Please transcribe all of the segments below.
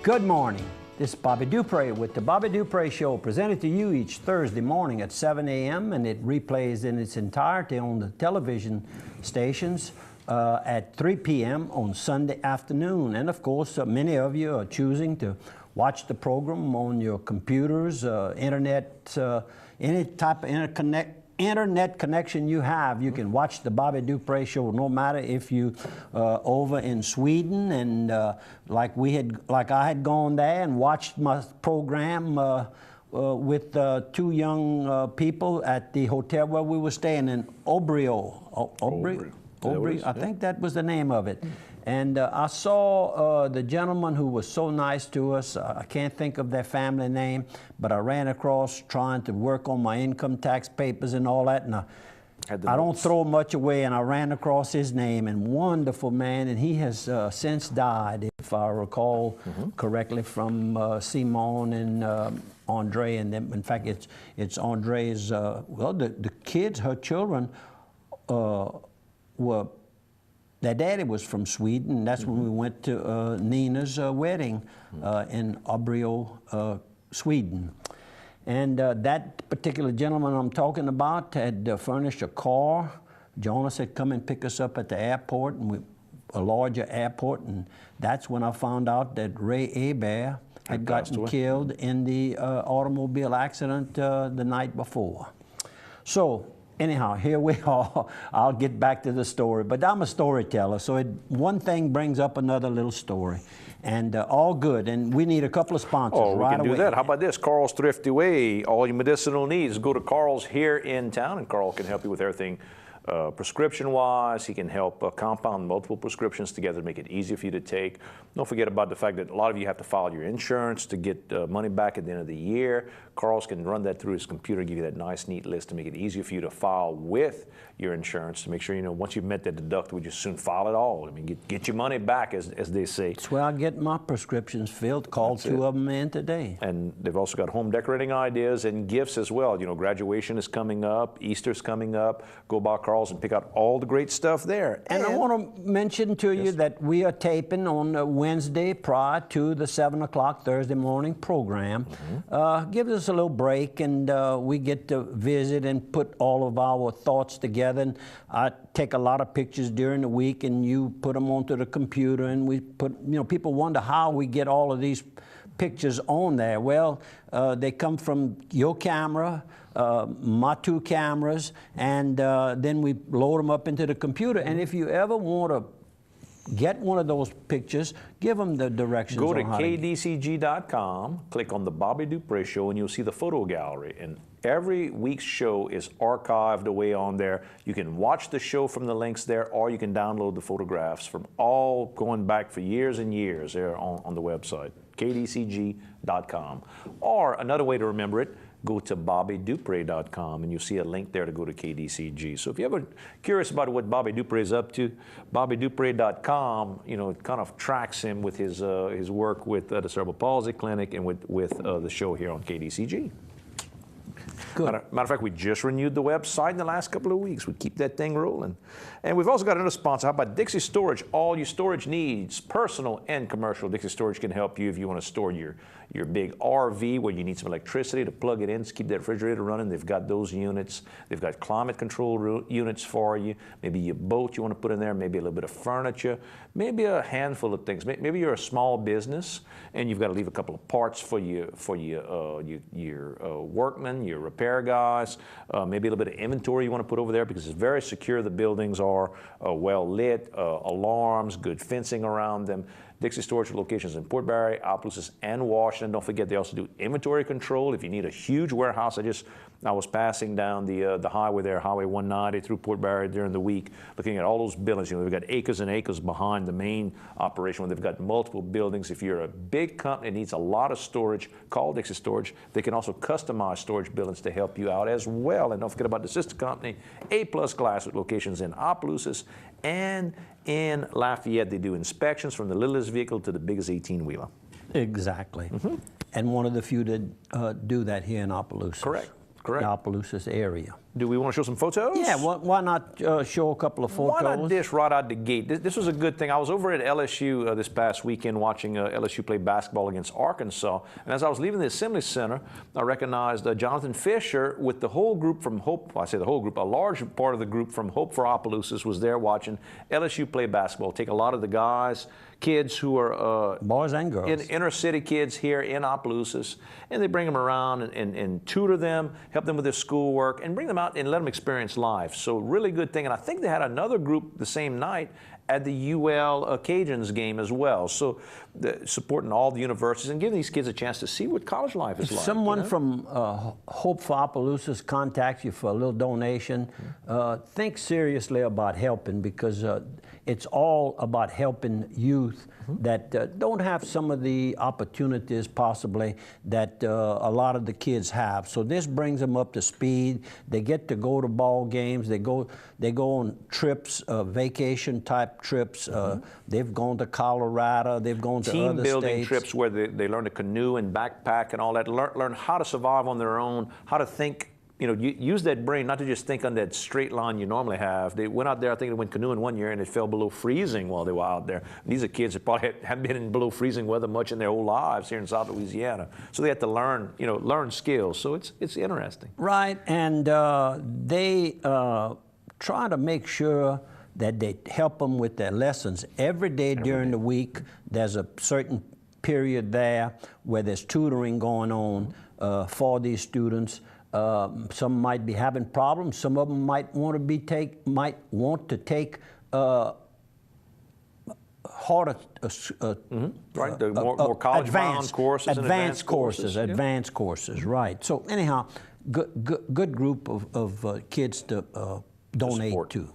Good morning. This is Bobby Dupre with the Bobby Dupre Show, presented to you each Thursday morning at 7 a.m. and it replays in its entirety on the television stations at 3 p.m. on Sunday afternoon. And of course, many of you are choosing to watch the program on your computers, internet, any type of internet connection you have. You can watch the Bobby Dupre Show no matter if you over in Sweden, and like I had gone there and watched my program with two young people at the hotel where we were staying in BOBBY001. I think that was the name of it. And I saw the gentleman who was so nice to us. I can't think of their family name, but I ran across trying to work on my income tax papers and all that, and I don't throw much away, and I ran across his name, and wonderful man, and he has since died, if I recall correctly, from Simone and Andre, and them. In fact, it's Andre's, well, the kids, her children, were, their daddy was from Sweden. That's when we went to Nina's wedding in BOBBY001, Sweden. And that particular gentleman I'm talking about had furnished a car. Jonas had come and pick us up at the airport, and a larger airport, and that's when I found out that Ray Hebert had gotten killed in the automobile accident the night before. So, anyhow, here we are. I'll get back to the story, but I'm a storyteller, so one thing brings up another little story, and all good. And we need a couple of sponsors right away. Oh, we can do that. How about this? Carl's Thrifty Way. All your medicinal needs, go to Carl's here in town, and Carl can help you with everything prescription-wise. He can help compound multiple prescriptions together to make it easier for you to take. Don't forget about the fact that a lot of you have to file your insurance to get money back at the end of the year. Carl's can run that through his computer, give you that nice, neat list to make it easier for you to file with your insurance, to make sure, you know, once you've met that deductible, you just soon file it all. I mean, get your money back, as they say. That's where I get my prescriptions filled. Called two of them in today. And they've also got home decorating ideas and gifts as well. You know, graduation is coming up, Easter's coming up. Go by Carl's and pick out all the great stuff there. And I want to mention to you that we are taping on Wednesday prior to the 7 o'clock Thursday morning program. Give us a little break, and we get to visit and put all of our thoughts together. And I take a lot of pictures during the week, and you put them onto the computer, and we put, you know, people wonder how we get all of these pictures on there. Well, they come from your camera, my two cameras, and then we load them up into the computer. And if you ever want to get one of those pictures, give them the directions. Go to kdcg.com, click on the Bobby Dupre Show, and you'll see the photo gallery. And every week's show is archived away on there. You can watch the show from the links there, or you can download the photographs from all going back for years and years there on the website, kdcg.com. Or another way to remember it, go to bobbydupre.com, and you'll see a link there to go to KDCG. So if you're ever curious about what Bobby Dupre is up to, bobbydupre.com, you know, it kind of tracks him with his work with the Cerebral Palsy Clinic and with the show here on KDCG. Good. Matter of fact, we just renewed the website in the last couple of weeks. We keep that thing rolling. And we've also got another sponsor. How about Dixie Storage? All your storage needs, personal and commercial. Dixie Storage can help you if you want to store your big RV where you need some electricity to plug it in to keep that refrigerator running. They've got those units. They've got climate control units for you. Maybe your boat you want to put in there, maybe a little bit of furniture, maybe a handful of things. Maybe you're a small business and you've got to leave a couple of parts for your workmen, your repair guys, maybe a little bit of inventory you want to put over there because it's very secure. The buildings are well lit, alarms, good fencing around them. Dixie Storage locations in Port Barre, Opelousas, and Washington. Don't forget, they also do inventory control. If you need a huge warehouse, I was passing down the highway there, Highway 190 through Port Barre during the week, looking at all those buildings. You know, they've got acres and acres behind the main operation where they've got multiple buildings. If you're a big company that needs a lot of storage, call Dixie Storage. They can also customize storage buildings to help you out as well. And don't forget about the sister company, A+ Glass, with locations in Opelousas and in Lafayette. They do inspections from the littlest vehicle to the biggest 18-wheeler. Exactly. And one of the few that do that here in Opelousas. Correct. Correct. The Opelousas area. Do we want to show some photos? Yeah, why not show a couple of photos? Why not dish right out the gate? This was a good thing. I was over at LSU this past weekend watching LSU play basketball against Arkansas, and as I was leaving the Assembly Center, I recognized Jonathan Fisher with the whole group from Hope. I say the whole group, a large part of the group from Hope for Opelousas was there watching LSU play basketball. Take a lot of the guys, kids who are boys and girls, inner city kids here in Opelousas, and they bring them around and tutor them, help them with their schoolwork, and bring them out and let them experience life. So really good thing. And I think they had another group the same night at the UL Cajuns game as well. So supporting all the universities and giving these kids a chance to see what college life is like. Someone from Hope for Opelousas contacts you for a little donation, think seriously about helping, because it's all about helping youth that don't have some of the opportunities possibly that a lot of the kids have. So this brings them up to speed. They get to go to ball games. They go on trips, vacation type trips. They've gone to Colorado. They've gone to other states. Team building trips where they learn to canoe and backpack and all that. Learn how to survive on their own, how to think. You know, use that brain, not to just think on that straight line you normally have. They went out there, I think they went canoeing one year and it fell below freezing while they were out there. These are kids that probably haven't been in below freezing weather much in their whole lives here in South Louisiana. So they have to learn, learn skills. So it's interesting. Right, and they try to make sure that they help them with their lessons every day during the week. There's a certain period there where there's tutoring going on for these students. Some might be having problems. Some of them might want to take harder, right? The more college-bound courses, advanced courses, right? So anyhow, good group of kids to donate to.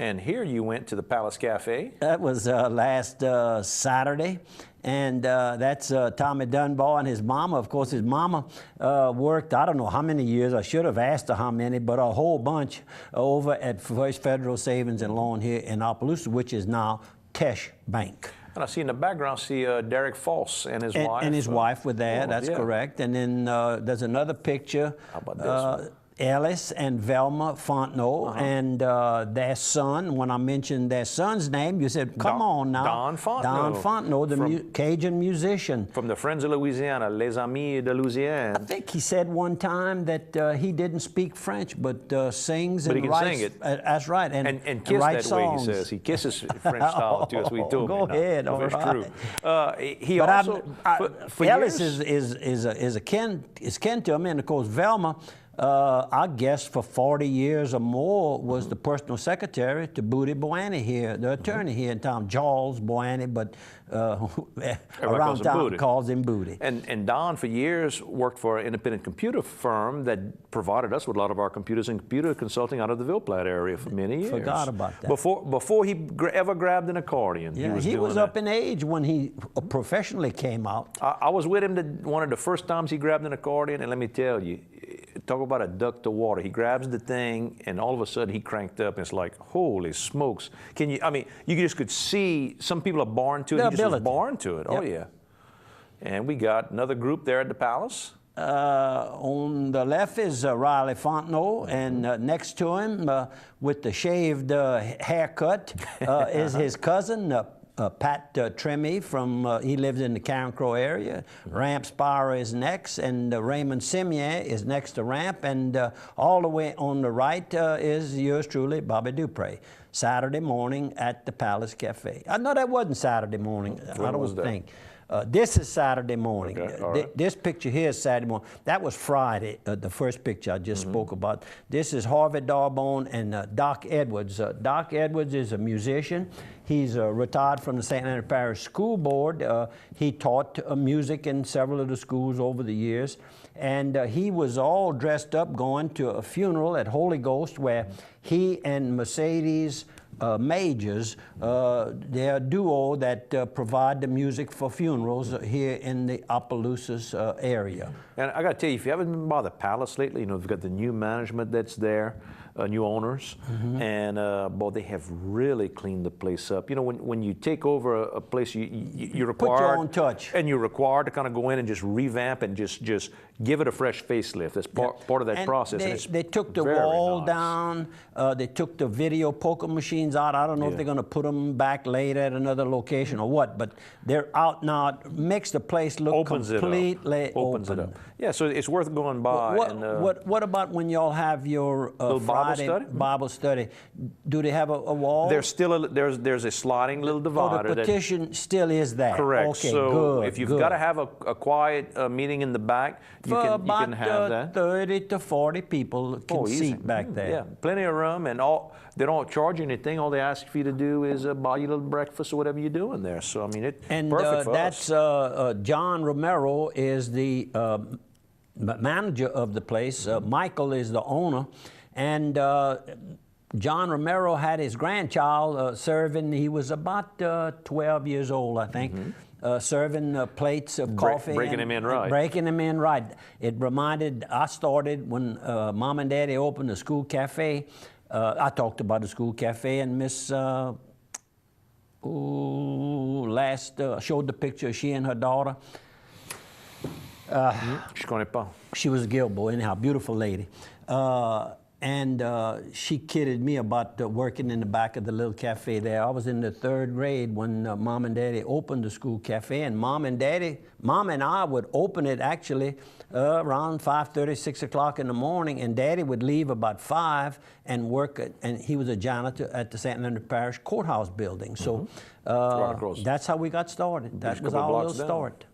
And here you went to the Palace Cafe. That was last Saturday, and that's Tommy Dunbar and his mama. Of course, his mama worked, I don't know how many years, I should have asked her how many, but a whole bunch over at First Federal Savings and Loan here in Opelousas, which is now Tesh Bank. And I see in the background, Derek Foss and his wife. And his wife were there, that's correct. And then there's another picture. How about this one? Ellis and Velma Fontenot and their son. When I mentioned their son's name, you said, come on now. Don Fontenot. Don Fontenot, the Cajun musician. From the Friends of Louisiana, Les Amis de Louisiane. I think he said one time that he didn't speak French, but sings and writes. But he can sing it. That's right. And kiss that songs. way, he says. He kisses French style, too, as we told Go ahead, all right. True. He but also, for Ellis years, is kin to him, and of course, Velma, I guess for 40 years or more, was the personal secretary to Booty Boanny here, the attorney here in town, Charles Boanny, but around town calls him Booty. And Don, for years, worked for an independent computer firm that provided us with a lot of our computers and computer consulting out of the Ville Platte area for many years. Forgot about that. Before he ever grabbed an accordion, he was up in age when he professionally came out. I was with him one of the first times he grabbed an accordion, and let me tell you, talk about a duck to water. He grabs the thing, and all of a sudden he cranked up, and it's like, holy smokes. You just could see some people are born to it. He just was born to it. Yep. Oh, yeah. And we got another group there at the Palace. On the left is Riley Fontenot, and next to him, with the shaved haircut, is his cousin, Pat Tremy from, he lives in the Carencro area. Ramp Spira is next, and Raymond Simier is next to Ramp, and all the way on the right is yours truly, Bobby Dupre. Saturday morning at the Palace Cafe. No, that wasn't Saturday morning. I don't think. This is Saturday morning. Okay, right. This picture here is Saturday morning. That was Friday, the first picture I just spoke about. This is Harvey Darbone and Doc Edwards. Doc Edwards is a musician. He's retired from the St. Andrew Parish School Board. He taught music in several of the schools over the years. And he was all dressed up going to a funeral at Holy Ghost where he and Mercedes Majors, they're a duo that provide the music for funerals here in the Opelousas area. And I got to tell you, if you haven't been by the Palace lately, we've got the new management that's there. new owners, and boy, they have really cleaned the place up. You know, when you take over a place, you're required Put your own touch, and you're required to kind of go in and just revamp and just give it a fresh facelift. That's part of that process. They took the wall down. They took the video poker machines out. I don't know if they're going to put them back later at another location or what, but they're out now. It makes the place look completely Opens it up. Yeah, so it's worth going by. What about when y'all have your Friday Bible study? Do they have a wall? There's still there's a sliding little divider. The partition still is there. Correct. Okay, so good, if you've got to have a quiet meeting in the back, you can have that. 30 to 40 people can seat back there. Yeah, plenty of room, and they don't charge you anything. All they ask for you to do is buy you a little breakfast or whatever you're doing there. So I mean, it's perfect for us. That's John Romero is the manager of the place. Michael is the owner, and John Romero had his grandchild serving. He was about 12 years old, I think. Serving plates of coffee. Breaking him in right. Breaking him in right. It reminded, I started when Mom and Daddy opened the school cafe. I talked about the school cafe, and Miss showed the picture of she and her daughter. She was a Gilbo, anyhow, beautiful lady. And she kidded me about working in the back of the little cafe there. I was in the 3rd grade when Mom and Daddy opened the school cafe, and Mom and I would open it actually around 5:30, 6 o'clock in the morning, and Daddy would leave about 5 and work, and he was a janitor at the St. Leonard Parish Courthouse building. So that's how we got started. That was our little start.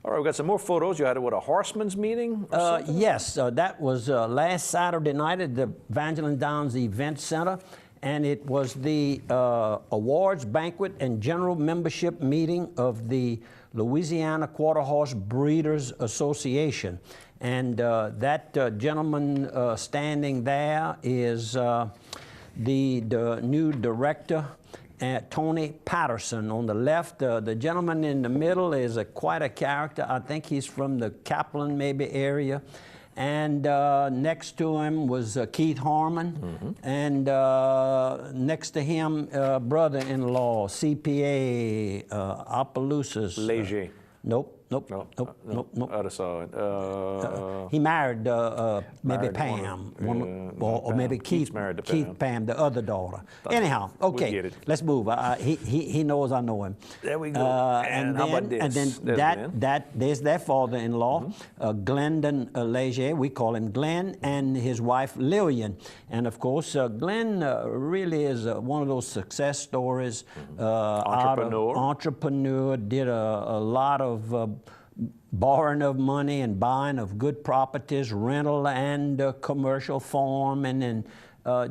All right, we've got some more photos. You had a Horseman's meeting? Yes, that was last Saturday night at the Evangeline Downs Event Center, and it was the awards banquet and general membership meeting of the Louisiana Quarter Horse Breeders Association. And that gentleman standing there is the new director, Tony Patterson. On the left, the gentleman in the middle is quite a character. I think he's from the Kaplan maybe area. And next to him was Keith Harmon. And next to him, brother-in-law, CPA, Opelousas. Leger. Nope. I saw it. He married maybe Pam, or maybe Keith married Pam, the other daughter. Anyhow, okay, let's move. He knows I know him. There we go. And how about this? And then there's their father-in-law, Glendon Leger. We call him Glenn, and his wife Lillian. And of course, Glenn really is one of those success stories. Entrepreneur, did a lot of borrowing of money and buying of good properties, rental and commercial farm, and then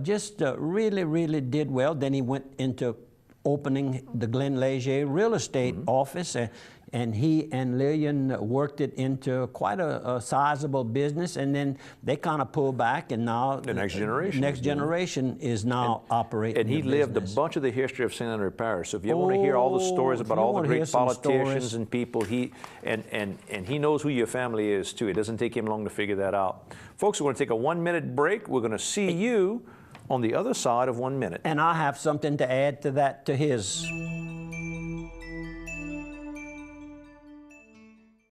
just really, really did well. Then he went into opening the Glenn Leger real estate office, and he and Lillian worked it into quite a sizable business, and then they kind of pulled back, and now the next generation is now operating. And he lived a bunch of the history of St. Leonard Parish. So if you want to hear all the stories about all the great politicians and people, he knows who your family is too. It doesn't take him long to figure that out. Folks, we're going to take a 1-minute break. We're going to see you on the other side of 1 minute. And I have something to add to that, to his.